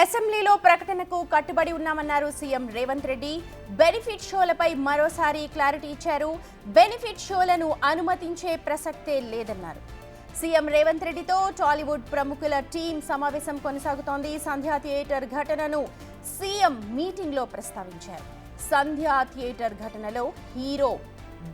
అసెంబ్లీలో ప్రకటనకు కట్టుబడి ఉన్నామన్నారు సీఎం రేవంత్ రెడ్డి. బెనిఫిట్ షోలపై మరోసారి క్లారిటీ ఇచ్చారు. బెనిఫిట్ షోలను అనుమతించే ప్రసక్తే లేదన్నారు. సీఎం రేవంత్ రెడ్డితో టాలీవుడ్ ప్రముఖుల టీం సమావేశం కొనసాగుతోంది. సంధ్యా థియేటర్ ఘటనను సీఎం మీటింగ్లో ప్రస్తావించారు. సంధ్యా థియేటర్ ఘటనలో హీరో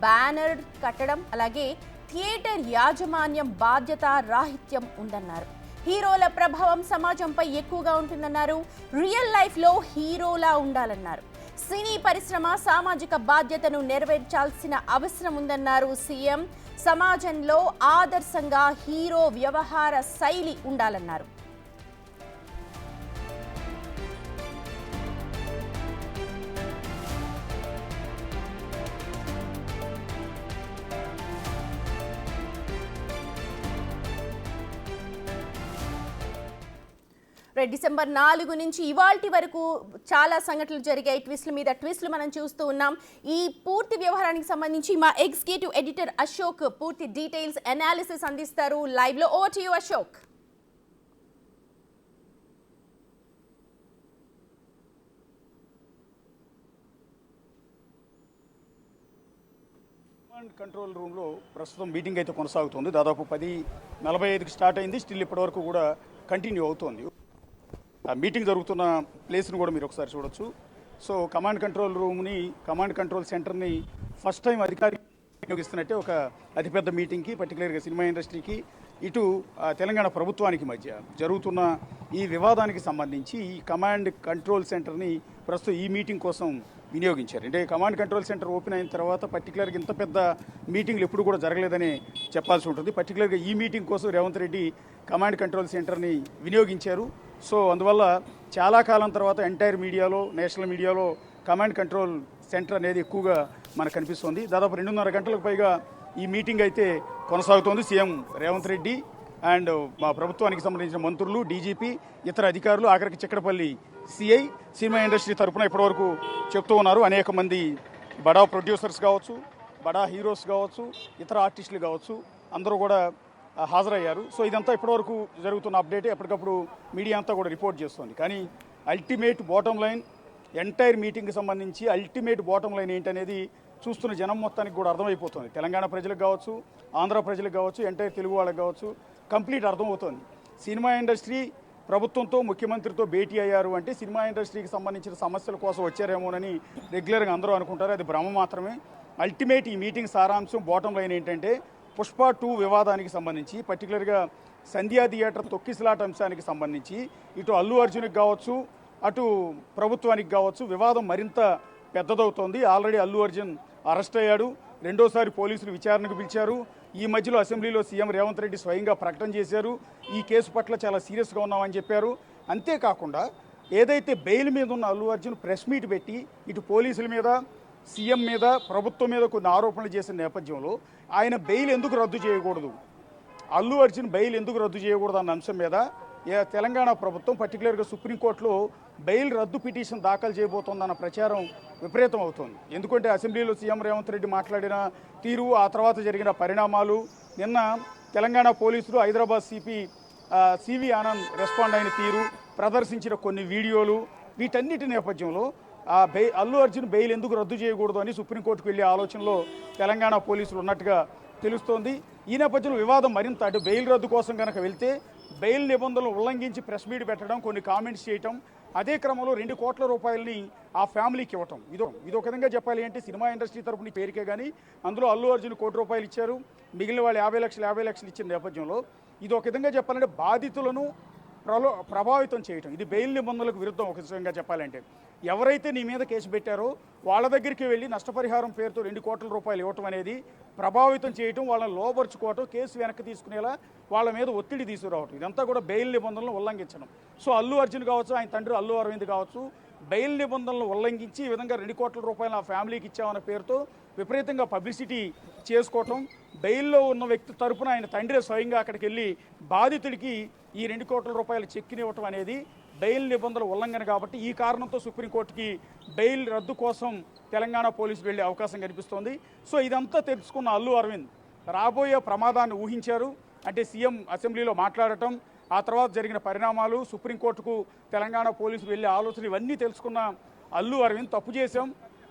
బ్యానర్ కట్టడం, అలాగే థియేటర్ యాజమాన్యం బాధ్యత రాహిత్యం ఉందన్నారు. హీరోల ప్రభావం సమాజంపై ఎక్కువగా ఉంటుందన్నారు. రియల్ లైఫ్లో హీరోలా ఉండాలన్నారు. సినీ పరిశ్రమ సామాజిక బాధ్యతను నెరవేర్చాల్సిన అవసరం ఉందన్నారు సీఎం. సమాజంలో ఆదర్శంగా హీరో వ్యవహార శైలి ఉండాలన్నారు. డిసెంబర్ 4 నుంచి ఇవాల్టి వరకు చాలా సంఘటనలు జరిగాయి. ట్విస్టుల మీద ట్విస్టులు మనం చూస్తూ ఉన్నాం. ఈ పూర్తి వ్యవహారానికి సంబంధించి మా ఎగ్జిక్యూటివ్ ఎడిటర్ అశోక్ పూర్తి డీటెయిల్స్ అనాలిసిస్ అందిస్తారు లైవ్ లో. Over to you Ashok. Control రూమ్లో ప్రస్తుతం మీటింగ్ అయితే కొనసాగుతుంది. దాదాపు 10:45కి స్టార్ట్ అయింది. స్టిల్ ఇప్పటివరకు కూడా కంటిన్యూ అవుతోంది. ఆ మీటింగ్ జరుగుతున్న ప్లేస్ని కూడా మీరు ఒకసారి చూడొచ్చు. సో కమాండ్ కంట్రోల్ రూమ్ని, కమాండ్ కంట్రోల్ సెంటర్ని ఫస్ట్ టైం అధికారి వినియోగిస్తున్నట్టే ఒక అతిపెద్ద మీటింగ్కి, పర్టికులర్గా సినిమా ఇండస్ట్రీకి, ఇటు తెలంగాణ ప్రభుత్వానికి మధ్య జరుగుతున్న ఈ వివాదానికి సంబంధించి ఈ కమాండ్ కంట్రోల్ సెంటర్ని ప్రస్తుతం ఈ మీటింగ్ కోసం వినియోగించారు. అంటే కమాండ్ కంట్రోల్ సెంటర్ ఓపెన్ అయిన తర్వాత పర్టికులర్గా ఇంత పెద్ద మీటింగ్లు ఎప్పుడు కూడా జరగలేదని చెప్పాల్సి ఉంటుంది. పర్టికులర్గా ఈ మీటింగ్ కోసం రేవంత్ రెడ్డి కమాండ్ కంట్రోల్ సెంటర్ని వినియోగించారు. సో అందువల్ల చాలా కాలం తర్వాత ఎంటైర్ మీడియాలో, నేషనల్ మీడియాలో కమాండ్ కంట్రోల్ సెంటర్ అనేది ఎక్కువగా మనకు కనిపిస్తుంది. దాదాపు 2.5 గంటలకు పైగా ఈ మీటింగ్ అయితే కొనసాగుతోంది. సీఎం రేవంత్ రెడ్డి అండ్ మా ప్రభుత్వానికి సంబంధించిన మంత్రులు, డీజీపీ, ఇతర అధికారులు, ఆఖరికి చిక్కడపల్లి సిఐ సినిమా ఇండస్ట్రీ తరఫున ఇప్పటివరకు చెప్తూ ఉన్నారు. అనేక మంది బడా ప్రొడ్యూసర్స్ కావచ్చు, బడా హీరోస్ కావచ్చు, ఇతర ఆర్టిస్టులు కావచ్చు, అందరూ కూడా హాజరయ్యారు. సో ఇదంతా ఇప్పటివరకు జరుగుతున్న అప్డేటే ఎప్పటికప్పుడు మీడియా అంతా కూడా రిపోర్ట్ చేస్తుంది. కానీ అల్టిమేట్ బాటమ్ లైన్, ఎంటైర్ మీటింగ్కి సంబంధించి అల్టిమేట్ బాటమ్ లైన్ ఏంటనేది చూస్తున్న జనం మొత్తానికి కూడా అర్థమైపోతుంది. తెలంగాణ ప్రజలకు కావచ్చు, ఆంధ్ర ప్రజలకు కావచ్చు, ఎంటైర్ తెలుగు వాళ్ళకి కావచ్చు కంప్లీట్ అర్థమవుతుంది. సినిమా ఇండస్ట్రీ ప్రభుత్వంతో, ముఖ్యమంత్రితో భేటీ అయ్యారు అంటే సినిమా ఇండస్ట్రీకి సంబంధించిన సమస్యల కోసం వచ్చారేమోనని రెగ్యులర్గా అందరూ అనుకుంటారు. అది భ్రమ మాత్రమే. అల్టిమేట్ ఈ మీటింగ్ సారాంశం, బాటమ్ లైన్ ఏంటంటే పుష్ప 2 వివాదానికి సంబంధించి, పర్టికులర్గా సంధ్యా థియేటర్ తొక్కిసలాట అంశానికి సంబంధించి ఇటు అల్లు అర్జున్కి కావచ్చు, అటు ప్రభుత్వానికి కావచ్చు వివాదం మరింత పెద్దదవుతోంది. ఆల్రెడీ అల్లు అర్జున్ అరెస్ట్ అయ్యాడు. రెండోసారి పోలీసులు విచారణకు పిలిచారు. ఈ మధ్యలో అసెంబ్లీలో సీఎం రేవంత్ రెడ్డి స్వయంగా ప్రకటన చేశారు. ఈ కేసు పట్ల చాలా సీరియస్గా ఉన్నామని చెప్పారు. అంతేకాకుండా ఏదైతే బెయిల్ మీద ఉన్న అల్లు అర్జున్ ప్రెస్ మీట్ పెట్టి ఇటు పోలీసుల మీద, సీఎం మీద, ప్రభుత్వం మీద కొన్ని ఆరోపణలు చేసిన నేపథ్యంలో ఆయన బెయిల్ ఎందుకు రద్దు చేయకూడదు, అల్లు అర్జున్ బెయిల్ ఎందుకు రద్దు చేయకూడదు అన్న అంశం మీద తెలంగాణ ప్రభుత్వం పర్టికులర్గా సుప్రీంకోర్టులో బెయిల్ రద్దు పిటిషన్ దాఖలు చేయబోతోందన్న ప్రచారం విపరీతం అవుతోంది. ఎందుకంటే అసెంబ్లీలో సీఎం రేవంత్ రెడ్డి మాట్లాడిన తీరు, ఆ తర్వాత జరిగిన పరిణామాలు, నిన్న తెలంగాణ పోలీసులు హైదరాబాద్ సివి ఆనంద్ రెస్పాండ్ అయిన తీరు, ప్రదర్శించిన కొన్ని వీడియోలు, వీటన్నిటి నేపథ్యంలో అల్లు అర్జున్ బెయిల్ ఎందుకు రద్దు చేయకూడదు అని సుప్రీంకోర్టుకు వెళ్ళే ఆలోచనలో తెలంగాణ పోలీసులు ఉన్నట్టుగా తెలుస్తోంది. ఈ నేపథ్యంలో వివాదం మరింత అటు బెయిల్ రద్దు కోసం కనుక వెళ్తే బెయిల్ నిబంధనలు ఉల్లంఘించి ప్రెస్ మీట్ పెట్టడం, కొన్ని కామెంట్స్ చేయటం, అదే క్రమంలో 2 కోట్ల రూపాయలని ఆ ఫ్యామిలీకి ఇవ్వటం, ఇది ఒక విధంగా చెప్పాలి అంటే సినిమా ఇండస్ట్రీ తరపున పేరుకే. కానీ అందులో అల్లు అర్జున్ ₹1 కోటి ఇచ్చారు, మిగిలిన వాళ్ళు 50 లక్షలు ఇచ్చిన నేపథ్యంలో ఇది ఒక విధంగా చెప్పాలంటే బాధితులను ప్రభావితం చేయటం. ఇది బెయిల్ నిబంధనలకు విరుద్ధం. ఒక విధంగా చెప్పాలంటే ఎవరైతే నీ మీద కేసు పెట్టారో వాళ్ళ దగ్గరికి వెళ్ళి నష్టపరిహారం పేరుతో ₹2 కోట్ల ఇవ్వటం అనేది ప్రభావితం చేయటం, వాళ్ళని లోపరుచుకోవటం, కేసు వెనక్కి తీసుకునేలా వాళ్ళ మీద ఒత్తిడి తీసుకురావటం, ఇదంతా కూడా బెయిల్ నిబంధనలను ఉల్లంఘించడం. సో అల్లు అర్జున్ కావచ్చు, ఆయన తండ్రి అల్లు అరవింద్ కావచ్చు, బెయిల్ నిబంధనలను ఉల్లంఘించి ఈ విధంగా ₹2 కోట్ల ఆ ఫ్యామిలీకి ఇచ్చామన్న పేరుతో విపరీతంగా పబ్లిసిటీ చేసుకోవటం, బెయిల్లో ఉన్న వ్యక్తి తరపున ఆయన తండ్రి స్వయంగా అక్కడికి వెళ్ళి బాధితుడికి ఈ ₹2 కోట్ల చెక్కిని ఇవ్వటం అనేది బెయిల్ నిబంధనల ఉల్లంఘన. కాబట్టి ఈ కారణంతో సుప్రీంకోర్టుకి బెయిల్ రద్దు కోసం తెలంగాణ పోలీసులు వెళ్ళే అవకాశం కనిపిస్తోంది. సో ఇదంతా తెలుసుకున్న అల్లు అరవింద్ రాబోయే ప్రమాదాన్ని ఊహించారు. అంటే సీఎం అసెంబ్లీలో మాట్లాడటం, ఆ తర్వాత జరిగిన పరిణామాలు, సుప్రీంకోర్టుకు తెలంగాణ పోలీసులు వెళ్ళే ఆలోచన ఇవన్నీ తెలుసుకున్న అల్లు అరవింద్ తప్పు చేశాం,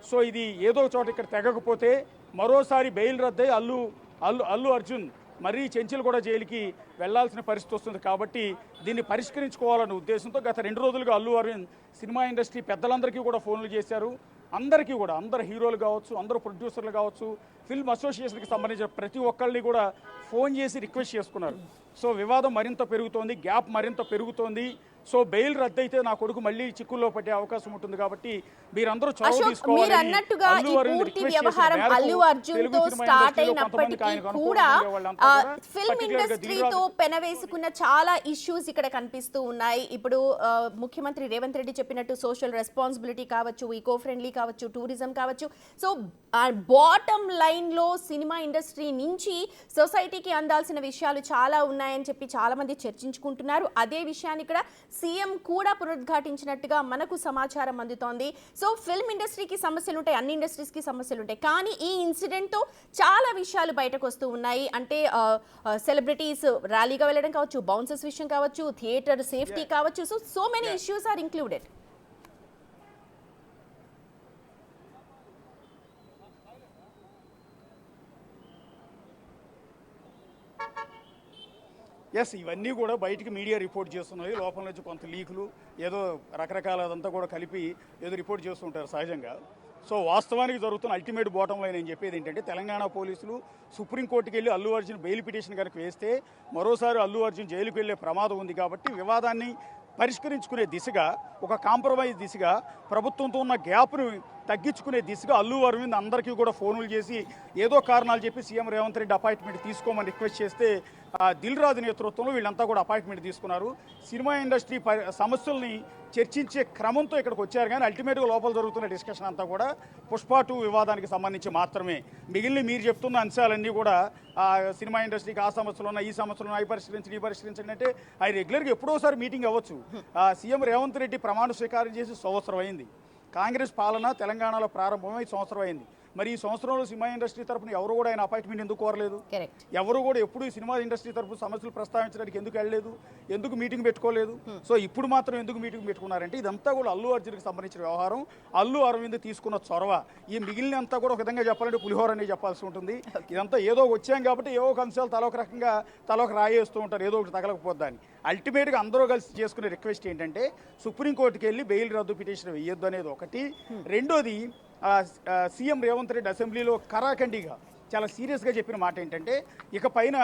సో ఇది ఏదో చోట ఇక్కడ తెగకపోతే మరోసారి బెయిల్ రద్దయి అల్లు అర్జున్ మరీ చెంచులు కూడా జైలుకి వెళ్లాల్సిన పరిస్థితి వస్తుంది. కాబట్టి దీన్ని పరిష్కరించుకోవాలన్న ఉద్దేశంతో గత 2 రోజులుగా అల్లు అరవింద్ సినిమా ఇండస్ట్రీ పెద్దలందరికీ కూడా ఫోన్లు చేశారు. అందరికీ కూడా, అందరు హీరోలు కావచ్చు, అందరూ ప్రొడ్యూసర్లు కావచ్చు, ఫిల్మ్ అసోసియేషన్కి సంబంధించిన ప్రతి ఒక్కరిని కూడా ఫోన్ చేసి రిక్వెస్ట్ చేసుకున్నారు. సో వివాదం మరింత పెరుగుతోంది, గ్యాప్ మరింత పెరుగుతోంది. సో బెయిల్ రద్దయితే నా కొడుకు మళ్ళీ చిక్కుల్లో పడే అవకాశం ఉంటుంది. కాబట్టి మీరందరూ చొరవ మీరు తీసుకోవాలి. అన్నట్టుగా ఈ పూర్తి వ్యవహారం అల్లు అర్జున్ తో స్టార్ట్ అయినప్పటికీ కూడా ఫిల్మ్ ఇండస్ట్రీతో పెనవేసుకున్న చాలా ఇష్యూస్ ఇక్కడ కనిపిస్తూ ఉన్నాయి. ఇప్పుడు ముఖ్యమంత్రి రేవంత్ రెడ్డి చెప్పినట్టు సోషల్ రెస్పాన్సిబిలిటీ కావచ్చు, ఈకో ఫ్రెండ్లీ కావచ్చు, టూరిజం కావచ్చు. సో బాటమ్ లైన్ లో సినిమా ఇండస్ట్రీ నుంచి సొసైటీకి అందాల్సిన విషయాలు చాలా ఉన్నాయని చెప్పి చాలా మంది చర్చించుకుంటున్నారు. అదే విషయాన్ని ఇక్కడ సీఎం కూడా పునరుద్ఘాటించినట్టుగా మనకు సమాచారం అందుతోంది. సో ఫిల్మ్ ఇండస్ట్రీకి సమస్యలు ఉంటాయి, అన్ని ఇండస్ట్రీస్కి సమస్యలు ఉంటాయి. కానీ ఈ ఇన్సిడెంట్తో చాలా విషయాలు బయటకు వస్తూ ఉన్నాయి. అంటే సెలబ్రిటీస్ ర్యాలీగా వెళ్ళడం కావచ్చు, బౌన్సర్స్ విషయం కావచ్చు, థియేటర్ సేఫ్టీ కావచ్చు. So many issues are included. Yes, ఇవన్నీ కూడా బయటికి మీడియా రిపోర్ట్ చేస్తున్నాయి. లోపల నుంచి కొంత లీకులు ఏదో రకరకాల అదంతా కూడా కలిపి ఏదో రిపోర్ట్ చేస్తుంటారు సహజంగా. సో వాస్తవానికి జరుగుతున్న అల్టిమేట్ బాటం లైన్ నేను చెప్పేది ఏంటంటే, తెలంగాణ పోలీసులు సుప్రీంకోర్టుకి వెళ్ళి అల్లు అర్జున్ బెయిల్ పిటిషన్ కనుక వేస్తే మరోసారి అల్లు అర్జున్ జైలుకు వెళ్ళే ప్రమాదం ఉంది. కాబట్టి వివాదాన్ని పరిష్కరించుకునే దిశగా, ఒక కాంప్రమైజ్ దిశగా, ప్రభుత్వంతో ఉన్న గ్యాప్ను తగ్గించుకునే దిశగా అల్లు అరవింద్ అందరికీ కూడా ఫోన్లు చేసి ఏదో కారణాలు చెప్పి సీఎం రేవంత్ రెడ్డి అపాయింట్మెంట్ తీసుకోమని రిక్వెస్ట్ చేస్తే దిల్ రాజు నేతృత్వంలో వీళ్ళంతా కూడా అపాయింట్మెంట్ తీసుకున్నారు. సినిమా ఇండస్ట్రీ సమస్యల్ని చర్చించే క్రమంతో ఇక్కడికి వచ్చారు. కానీ అల్టిమేట్గా లోపల జరుగుతున్న డిస్కషన్ అంతా కూడా పుష్ప 2 వివాదానికి సంబంధించి మాత్రమే. మిగిలిన మీరు చెప్తున్న అంశాలన్నీ కూడా సినిమా ఇండస్ట్రీకి ఆ సమస్యలు ఉన్నాయి, ఈ సమస్యలు ఉన్నాయి, ఈ పరిష్కరించండి అంటే అవి రెగ్యులర్గా ఎప్పుడోసారి మీటింగ్ అవ్వచ్చు. సీఎం రేవంత్ రెడ్డి ప్రమాణ స్వీకారం చేసి సంవత్సరం అయింది. కాంగ్రెస్ పాలన తెలంగాణలో ప్రారంభమై సంవత్సరం అయింది. మరి ఈ సంవత్సరంలో సినిమా ఇండస్ట్రీ తరఫున ఎవరు కూడా ఆయన అపాయింట్మెంట్ ఎందుకు కోరలేదు? ఎవరు కూడా ఎప్పుడు సినిమా ఇండస్ట్రీ తరఫున సమస్యలు ప్రస్తావించడానికి ఎందుకు వెళ్ళలేదు? ఎందుకు మీటింగ్ పెట్టుకోలేదు? సో ఇప్పుడు మాత్రం ఎందుకు మీటింగ్ పెట్టుకున్నారంటే ఇదంతా కూడా అల్లు అర్జున్కి సంబంధించిన వ్యవహారం. అల్లు అరవింద్ తీసుకున్న చొరవ. ఈ మిగిలినంతా కూడా ఒక విధంగా చెప్పాలంటే పులిహోర అనేది చెప్పాల్సి ఉంటుంది. ఇదంతా ఏదో వచ్చాం కాబట్టి ఏవో ఒక అంశాలు తలొక రకంగా తలొక రాయేస్తూ ఉంటారు, ఏదో ఒకటి తగలకపోద్దని. అల్టిమేట్గా అందరూ కలిసి చేసుకునే రిక్వెస్ట్ ఏంటంటే సుప్రీంకోర్టుకి వెళ్ళి బెయిల్ రద్దు పిటిషన్ వేయొద్దు అనేది ఒకటి. రెండోది, సీఎం రేవంత్ రెడ్డి అసెంబ్లీలో కరాఖండిగా చాలా సీరియస్గా చెప్పిన మాట ఏంటంటే, ఇక పైన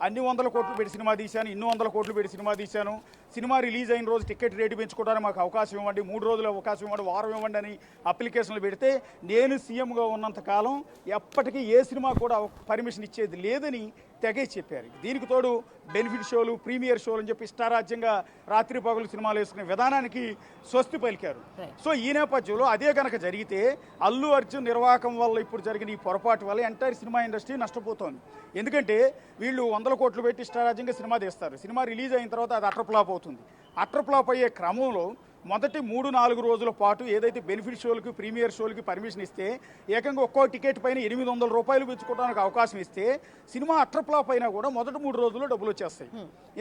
అన్ని 100 కోట్లు పెట్టి సినిమా తీశాను, ఇన్ని 100 కోట్లు పెట్టి సినిమా తీశాను, సినిమా రిలీజ్ అయిన రోజు టికెట్ రేటు పెంచుకోవడానికి మాకు అవకాశం ఇవ్వండి, 3 రోజులు అవకాశం ఇవ్వండి, వారం ఇవ్వండి అని అప్లికేషన్లు పెడితే నేను సీఎంగా ఉన్నంతకాలం ఎప్పటికీ ఏ సినిమా కూడా పర్మిషన్ ఇచ్చేది లేదని తెగేసి చెప్పారు. దీనికి తోడు బెనిఫిట్ షోలు, ప్రీమియర్ షోలు అని చెప్పి ఇష్టారాజ్యంగా రాత్రి పగలు సినిమాలు వేసుకునే విధానానికి స్వస్తి పలికారు. సో ఈ నేపథ్యంలో అదే కనుక జరిగితే అల్లు అర్జున్ నిర్వాహకం వల్ల ఇప్పుడు జరిగిన ఈ పొరపాటు వల్ల ఎంటైర్ సినిమా ఇండస్ట్రీ నష్టపోతోంది. ఎందుకంటే వీళ్ళు 100 కోట్లు పెట్టి ఇష్టారాజ్యంగా సినిమా తీస్తారు, సినిమా రిలీజ్ అయిన తర్వాత అది అటర్ ఫ్లాప్ అవుతుంది. అటర్ ఫ్లాప్ అయ్యే క్రమంలో మొదటి 3-4 రోజుల పాటు ఏదైతే బెనిఫిట్ షోలకి, ప్రీమియర్ షోలకి పర్మిషన్ ఇస్తే ఏకంగా ఒక్కో టికెట్ పైన 800 రూపాయలు పెంచుకోవడానికి అవకాశం ఇస్తే సినిమా అటర్ ఫ్లాప్ అయినా కూడా మొదటి 3 రోజుల్లో డబ్బులు వచ్చేస్తాయి.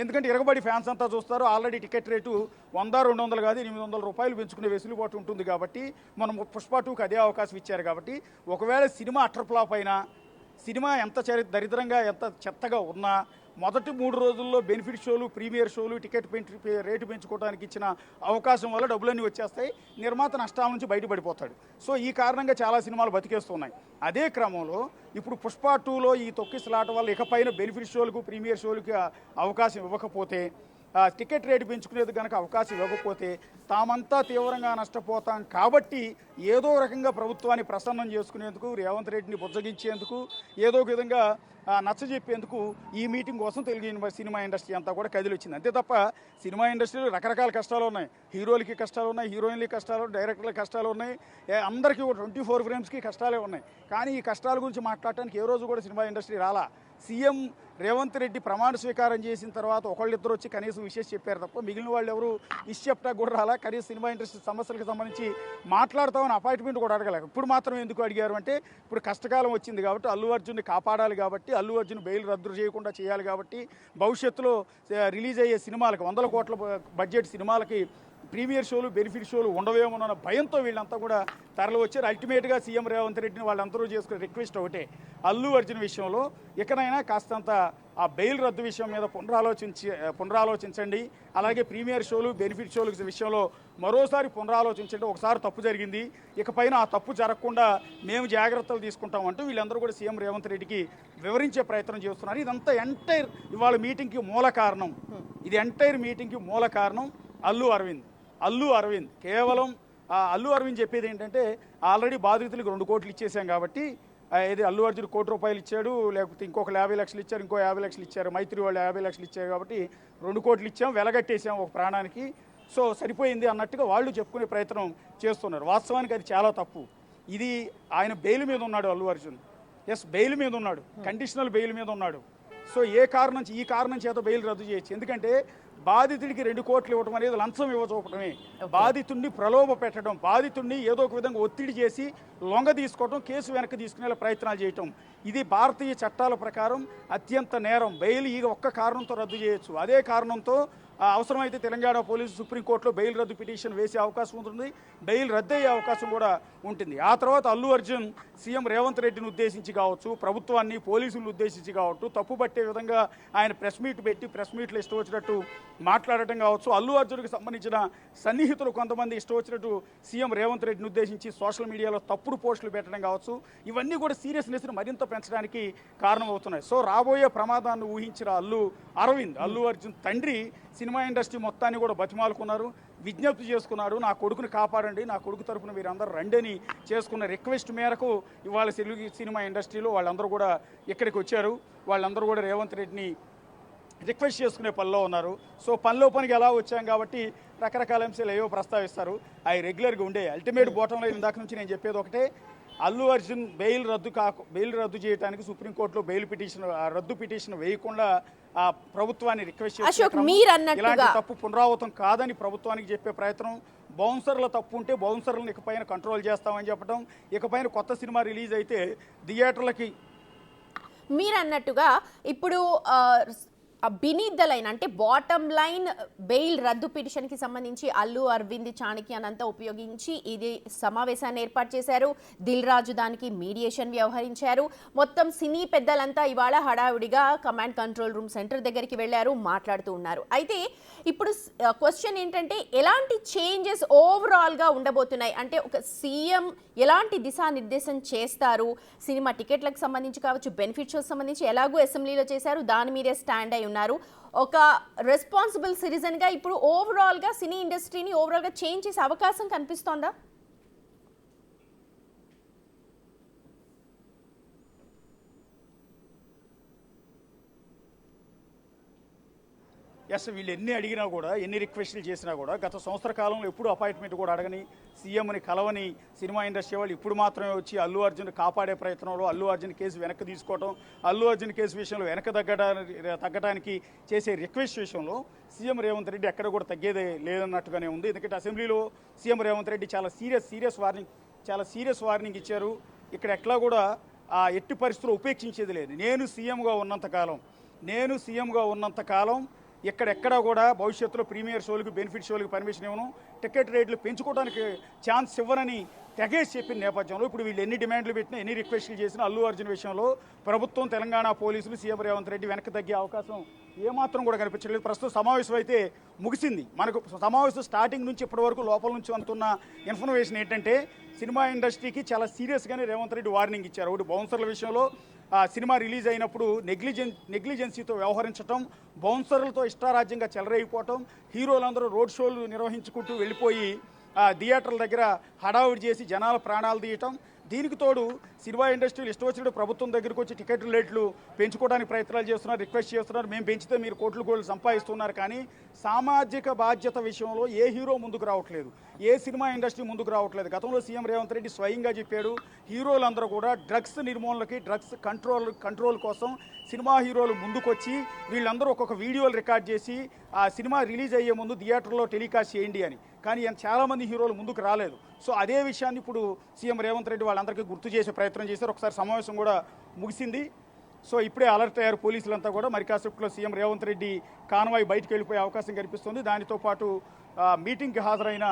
ఎందుకంటే ఇరగబడి ఫ్యాన్స్ అంతా చూస్తారు. ఆల్రెడీ టికెట్ రేటు 100-200 కాదు 800 రూపాయలు పెంచుకునే వెసులుబాటు ఉంటుంది. కాబట్టి మనం పుష్ప 2కి అదే అవకాశం ఇచ్చారు. కాబట్టి ఒకవేళ సినిమా అటర్ ఫ్లాప్ అయినా, సినిమా ఎంత దరిద్రంగా ఎంత చెత్తగా ఉన్నా మొదటి 3 రోజుల్లో బెనిఫిట్ షోలు, ప్రీమియర్ షోలు, టికెట్ రేటు పెంచుకోవడానికి ఇచ్చిన అవకాశం వల్ల డబ్బులన్నీ వచ్చేస్తాయి, నిర్మాత నష్టాల నుంచి బయటపడిపోతాడు. సో ఈ కారణంగా చాలా సినిమాలు బతికేస్తున్నాయి. అదే క్రమంలో ఇప్పుడు పుష్ప 2లో ఈ తొక్కిసలాట వల్ల ఇకపైన బెనిఫిట్ షోలకు, ప్రీమియర్ షోలకి అవకాశం ఇవ్వకపోతే, టికెట్ రేటు పెంచుకునేది కనుక అవకాశం ఇవ్వకపోతే తామంతా తీవ్రంగా నష్టపోతాం. కాబట్టి ఏదో రకంగా ప్రభుత్వాన్ని ప్రసన్నం చేసుకునేందుకు, రేవంత్ రెడ్డిని బుజ్జగించేందుకు, ఏదో ఒక విధంగా నచ్చజెప్పేందుకు ఈ మీటింగ్ కోసం తెలుగు సినిమా ఇండస్ట్రీ అంతా కూడా కదిలిచ్చింది. అంతే తప్ప సినిమా ఇండస్ట్రీలో రకరకాల కష్టాలు ఉన్నాయి. హీరోలకి కష్టాలు ఉన్నాయి, హీరోయిన్లకి కష్టాలు, డైరెక్టర్లకి కష్టాలు ఉన్నాయి, అందరికీ 24 ఫ్రేమ్స్కి కష్టాలే ఉన్నాయి. కానీ ఈ కష్టాల గురించి మాట్లాడటానికి ఏ రోజు కూడా సినిమా ఇండస్ట్రీ రాలా. సీఎం రేవంత్ రెడ్డి ప్రమాణ స్వీకారం చేసిన తర్వాత ఒకళ్ళిద్దరు వచ్చి కనీసం విషయం చెప్పారు తప్ప మిగిలిన వాళ్ళు ఎవరు విషయం చెప్పడానికి కూడా రాలా. కనీసం సినిమా ఇండస్ట్రీ సమస్యలకు సంబంధించి మాట్లాడతామని అపాయింట్మెంట్ కూడా అడగలేదు. ఇప్పుడు మాత్రం ఎందుకు అడిగారు అంటే ఇప్పుడు కష్టకాలం వచ్చింది కాబట్టి అల్లు అర్జున్ని కాపాడాలి కాబట్టి, అల్లు అర్జున్ బెయిల్ రద్దు చేయకుండా చేయాలి కాబట్టి, భవిష్యత్తులో రిలీజ్ అయ్యే సినిమాలకు 100 కోట్ల బడ్జెట్ సినిమాలకి ప్రీమియర్ షోలు బెనిఫిట్ షోలు ఉండవేమోనన్న భయంతో వీళ్ళంతా కూడా తరలి వచ్చారు. అల్టిమేట్గా సీఎం రేవంత్ రెడ్డిని వాళ్ళందరూ చేసుకునే రిక్వెస్ట్ ఒకటే, అల్లు అర్జున్ విషయంలో ఇకనైనా కాస్తంత ఆ బెయిల్ రద్దు విషయం మీద పునరాలోచించండి. అలాగే ప్రీమియర్ షోలు బెనిఫిట్ షోల విషయంలో మరోసారి పునరాలోచించండి. ఒకసారి తప్పు జరిగింది, ఇకపైన ఆ తప్పు జరగకుండా మేము జాగ్రత్తలు తీసుకుంటామంటూ వీళ్ళందరూ కూడా సీఎం రేవంత్ రెడ్డికి వివరించే ప్రయత్నం చేస్తున్నారు. ఇదంతా ఎంటైర్ ఇవాళ మీటింగ్కి మూల కారణం, ఇది ఎంటైర్ మీటింగ్కి మూల కారణం అల్లు అరవింద్. కేవలం అల్లు అరవింద్ చెప్పేది ఏంటంటే ఆల్రెడీ బాధితులకు 2 కోట్లు ఇచ్చేసాం కాబట్టి, ఇది అల్లు అర్జున్ ₹1 కోటి ఇచ్చాడు, లేకపోతే ఇంకొక 50 లక్షలు ఇచ్చారు, ఇంకో 50 లక్షలు ఇచ్చారు, మైత్రి వాళ్ళు 50 లక్షలు ఇచ్చారు కాబట్టి 2 కోట్లు ఇచ్చాం, వెలగట్టేసాం ఒక ప్రాణానికి, సో సరిపోయింది అన్నట్టుగా వాళ్ళు చెప్పుకునే ప్రయత్నం చేస్తున్నారు. వాస్తవానికి అది చాలా తప్పు. ఇది ఆయన బెయిల్ మీద ఉన్నాడు అల్లు అర్జున్, బెయిల్ మీద ఉన్నాడు, కండిషనల్ బెయిల్ మీద ఉన్నాడు. సో ఈ కారణం చేత బెయిల్ రద్దు చేయొచ్చు. ఎందుకంటే బాధితుడికి 2 కోట్లు ఇవ్వడం అనేది లంచం ఇవ్వచూపడమే, బాధితుడిని ప్రలోభ పెట్టడం, బాధితుడిని ఏదో ఒక విధంగా ఒత్తిడి చేసి లొంగ తీసుకోవడం, కేసు వెనక్కి తీసుకునే ప్రయత్నాలు చేయటం, ఇది భారతీయ చట్టాల ప్రకారం అత్యంత నేరం. బెయిల్ ఈ ఒక్క కారణంతో రద్దు చేయొచ్చు. అదే కారణంతో అవసరమైతే తెలంగాణ పోలీసు సుప్రీంకోర్టులో బెయిల్ రద్దు పిటిషన్ వేసే అవకాశం ఉంటుంది, బెయిల్ రద్దు అయ్యే అవకాశం కూడా ఉంటుంది. ఆ తర్వాత అల్లు అర్జున్ సీఎం రేవంత్ రెడ్డిని ఉద్దేశించి కావచ్చు, ప్రభుత్వాన్ని పోలీసులను ఉద్దేశించి కావచ్చు, తప్పుపట్టే విధంగా ఆయన ప్రెస్ మీట్ పెట్టి ప్రెస్ మీట్లో ఇష్టం వచ్చినట్టు మాట్లాడటం కావచ్చు, అల్లు అర్జున్కి సంబంధించిన సన్నిహితులు కొంతమంది ఇష్టం వచ్చినట్టు సీఎం రేవంత్ రెడ్డిని ఉద్దేశించి సోషల్ మీడియాలో తప్పుడు పోస్టులు పెట్టడం కావచ్చు, ఇవన్నీ కూడా సీరియస్నెస్ని మరింత పెంచడానికి కారణమవుతున్నాయి. సో రాబోయే ప్రమాదాన్ని ఊహించిన అల్లు అర్జున్ తండ్రి సినిమా ఇండస్ట్రీ మొత్తాన్ని కూడా బతిమాలుకున్నారు, విజ్ఞప్తి చేసుకున్నారు, నా కొడుకుని కాపాడండి, నా కొడుకు తరఫున మీరందరూ రండి అని చేసుకున్న రిక్వెస్ట్ మేరకు ఇవాళ తెలుగు సినిమా ఇండస్ట్రీలో వాళ్ళందరూ కూడా ఇక్కడికి వచ్చారు. వాళ్ళందరూ కూడా రేవంత్ రెడ్డిని రిక్వెస్ట్ చేసుకునే పనిలో ఉన్నారు. సో పనికి ఎలా వచ్చాం కాబట్టి రకరకాల అంశాలు ఏవో ప్రస్తావిస్తారు, అవి రెగ్యులర్గా ఉండే. అల్టిమేట్ బోటంలో ఇందాక నుంచి నేను చెప్పేది ఒకటే, అల్లు అర్జున్ బెయిల్ రద్దు చేయడానికి సుప్రీంకోర్టులో రద్దు పిటిషన్ వేయకుండా ఆ ప్రభుత్వాన్ని రిక్వెస్ట్ చేస్తున్నారు. ఇలాంటి తప్పు పునరావృతం కాదని ప్రభుత్వానికి చెప్పే ప్రయత్నం, బౌన్సర్ల తప్పు ఉంటే బౌన్సర్లను ఇకపైన కంట్రోల్ చేస్తామని చెప్పడం, ఇకపైన కొత్త సినిమా రిలీజ్ అయితే థియేటర్లకి మీరు అన్నట్టుగా ఇప్పుడు బినీత్ ద లైన్ అంటే బాటమ్ లైన్ బెయిల్ రద్దు పిటిషన్కి సంబంధించి అల్లు అరవింద్ చాణక్యానంతా ఉపయోగించి ఇది సమావేశాన్ని ఏర్పాటు చేశారు. దిల్ రాజు దానికి మీడియేషన్ వ్యవహరించారు. మొత్తం సినీ పెద్దలంతా ఇవాళ హడావుడిగా కమాండ్ కంట్రోల్ రూమ్ సెంటర్ దగ్గరికి వెళ్ళారు, మాట్లాడుతూ ఉన్నారు. అయితే ఇప్పుడు క్వశ్చన్ ఏంటంటే ఎలాంటి చేంజెస్ ఓవరాల్గా ఉండబోతున్నాయి అంటే ఒక సీఎం ఎలాంటి దిశానిర్దేశం చేస్తారు, సినిమా టికెట్లకు సంబంధించి కావచ్చు, బెనిఫిట్ షోస్ సంబంధించి ఎలాగో అసెంబ్లీలో చేశారు, దాని మీదే స్టాండ్ అయి ఉన్నారు. ఒక రెస్పాన్సిబుల్ సిటిజన్గా ఇప్పుడు ఓవరాల్గా సినీ ఇండస్ట్రీని ఓవరాల్గా చేంజ్ చేసే అవకాశం కనిపిస్తోందా? వీళ్ళు ఎన్ని అడిగినా కూడా, ఎన్ని రిక్వెస్ట్లు చేసినా కూడా, గత సంవత్సర కాలంలో ఎప్పుడు అపాయింట్మెంట్ కూడా అడగని, సీఎంని కలవని సినిమా ఇండస్ట్రీ వాళ్ళు ఇప్పుడు మాత్రమే వచ్చి అల్లు అర్జున్ కాపాడే ప్రయత్నంలో అల్లు అర్జున్ కేసు వెనక్కి తీసుకోవడం, అల్లు అర్జున్ కేసు విషయంలో తగ్గడానికి చేసే రిక్వెస్ట్ విషయంలో సీఎం రేవంత్ రెడ్డి ఎక్కడ కూడా తగ్గేదే లేదన్నట్టుగానే ఉంది. ఎందుకంటే అసెంబ్లీలో సీఎం రేవంత్ రెడ్డి చాలా సీరియస్ వార్నింగ్ ఇచ్చారు. ఇక్కడ ఎట్లా కూడా ఎట్టి పరిస్థితుల్లో ఉపేక్షించేది లేదు. నేను సీఎంగా ఉన్నంత కాలం ఎక్కడెక్కడా కూడా భవిష్యత్తులో ప్రీమియర్ షోలకు బెనిఫిట్ షోలకు పర్మిషన్ ఇవ్వను, టికెట్ రేట్లు పెంచుకోవడానికి ఛాన్స్ ఇవ్వనని తెగేసి చెప్పిన నేపథ్యంలో ఇప్పుడు వీళ్ళు ఎన్ని డిమాండ్లు పెట్టినా, ఎన్ని రిక్వెస్ట్లు చేసినా అల్లు అర్జున్ విషయంలో ప్రభుత్వం, తెలంగాణ పోలీసులు, సీఎం రేవంత్ రెడ్డి వెనక్కి తగ్గే అవకాశం ఏమాత్రం కూడా కనిపించలేదు. ప్రస్తుతం సమావేశం అయితే ముగిసింది. మనకు సమావేశం స్టార్టింగ్ నుంచి ఇప్పటి వరకు లోపల నుంచి అందుతున్న ఇన్ఫర్మేషన్ ఏంటంటే సినిమా ఇండస్ట్రీకి చాలా సీరియస్గానే రేవంత్ రెడ్డి వార్నింగ్ ఇచ్చారు. ఒకటి బౌన్సర్ల విషయంలో సినిమా రిలీజ్ అయినప్పుడు నెగ్లిజెన్సీతో వ్యవహరించడం, బౌన్సర్లతో ఇష్టారాజ్యంగా చెలరైపోవటం, హీరోలందరూ రోడ్ షోలు నిర్వహించుకుంటూ వెళ్ళిపోయి థియేటర్ల దగ్గర హడావుడి చేసి జనాల ప్రాణాలు తీయటం, దీనికి తోడు సినిమా ఇండస్ట్రీలు ఇష్టం వచ్చినట్టు ప్రభుత్వం దగ్గరికి వచ్చి టికెట్ రేట్లు పెంచుకోవడానికి ప్రయత్నాలు చేస్తున్నారు, రిక్వెస్ట్ చేస్తున్నారు, మేము పెంచితే మీరు కోట్లు సంపాదిస్తున్నారు, కానీ సామాజిక బాధ్యత విషయంలో ఏ హీరో ముందుకు రావట్లేదు, ఏ సినిమా ఇండస్ట్రీ ముందుకు రావట్లేదు. గతంలో సీఎం రేవంత్ రెడ్డి స్వయంగా చెప్పాడు, హీరోలందరూ కూడా డ్రగ్స్ నిర్మూలనకి, డ్రగ్స్ కంట్రోల్ కోసం సినిమా హీరోలు ముందుకొచ్చి వీళ్ళందరూ ఒక్కొక్క వీడియోలు రికార్డ్ చేసి ఆ సినిమా రిలీజ్ అయ్యే ముందు థియేటర్లో టెలికాస్ట్ చేయండి అని. కానీ చాలామంది హీరోలు ముందుకు రాలేదు. సో అదే విషయాన్ని ఇప్పుడు సీఎం రేవంత్ రెడ్డి వాళ్ళందరికీ గుర్తు చేసే ప్రయత్నం చేశారు. ఒకసారి సమావేశం కూడా ముగిసింది. సో ఇప్పుడే అలర్ట్ అయ్యారు పోలీసులంతా కూడా. మరి కాసేపట్లో సీఎం రేవంత్ రెడ్డి కాన్వాయ్ బయటకు వెళ్ళిపోయే అవకాశం కనిపిస్తుంది. దానితో పాటు మీటింగ్కి హాజరైన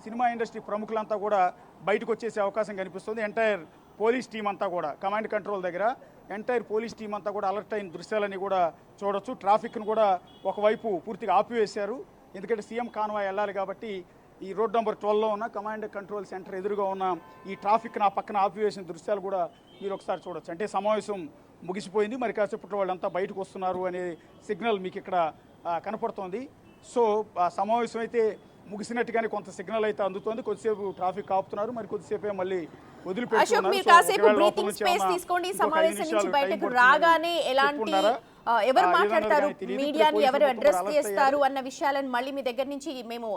సినిమా ఇండస్ట్రీ ప్రముఖులంతా కూడా బయటకు వచ్చేసే అవకాశం కనిపిస్తుంది. ఎంటైర్ పోలీస్ టీం అంతా కూడా కమాండ్ కంట్రోల్ దగ్గర ఎంటైర్ పోలీస్ టీం అంతా కూడా అలర్ట్ అయిన దృశ్యాలని కూడా చూడొచ్చు. ట్రాఫిక్ను కూడా ఒకవైపు పూర్తిగా ఆపివేశారు. ఎందుకంటే సీఎం కాన్వాయ్ వెళ్ళాలి కాబట్టి ఈ రోడ్ నెంబర్ 12లో ఉన్న కమాండ్ కంట్రోల్ సెంటర్ ఎదురుగా ఉన్న ఈ ట్రాఫిక్ నా పక్కన ఆపివేసిన దృశ్యాలు కూడా మీరు ఒకసారి చూడొచ్చు. అంటే సమావేశం ముగిసిపోయింది, మరి కాసేపట్లో వాళ్ళంతా బయటకు వస్తున్నారు అనే సిగ్నల్ మీకు ఇక్కడ కనపడుతోంది. సో ఆ సమావేశం అయితే ముగిసినట్టుగానే కొంత సిగ్నల్ అయితే అందుతోంది. కొద్దిసేపు ట్రాఫిక్ ఆపుతున్నారు, మరి కొద్దిసేపు మళ్ళీ అశోక్, మీరు కాసేపు బ్రీతింగ్ స్పేస్ తీసుకోండి. సమావేశం నుంచి బయటకు రాగానే ఎలాంటి ఎవరు మాట్లాడతారు, మీడియాని ఎవరు అడ్రస్ చేస్తారు అన్న విషయాలను మళ్ళీ మీ దగ్గర నుంచి మేము